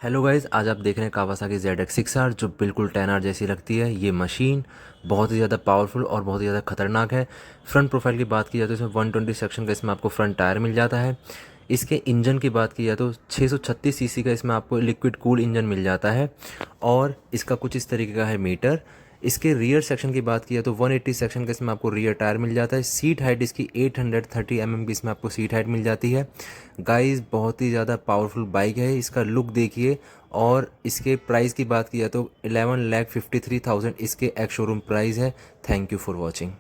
Hello guys, आज आप देख रहे हैं कावासाकी ZX6R जो बिल्कुल 10R जैसी लगती है। ये मशीन बहुत ही ज़्यादा पावरफुल और बहुत ही ज़्यादा खतरनाक है। फ्रंट प्रोफाइल की बात की जाए तो इसमें 120 सेक्शन का इसमें आपको फ्रंट टायर मिल जाता है। इसके इंजन की बात की जाए तो 636 सीसी का इसमें आपको लिक्विड कूल इंजन मिल जाता है और इसका कुछ इस तरीके का है मीटर। इसके रियर सेक्शन की बात की जाए तो 180 सेक्शन का इसमें आपको रियर टायर मिल जाता है। सीट हाइट इसकी 830 mm की इसमें आपको सीट हाइट मिल जाती है। गाइस, बहुत ही ज़्यादा पावरफुल बाइक है। इसका लुक देखिए और इसके प्राइस की बात की जाए तो 11,53,000 इसके एक्स शोरूम प्राइस है। Thank you for watching.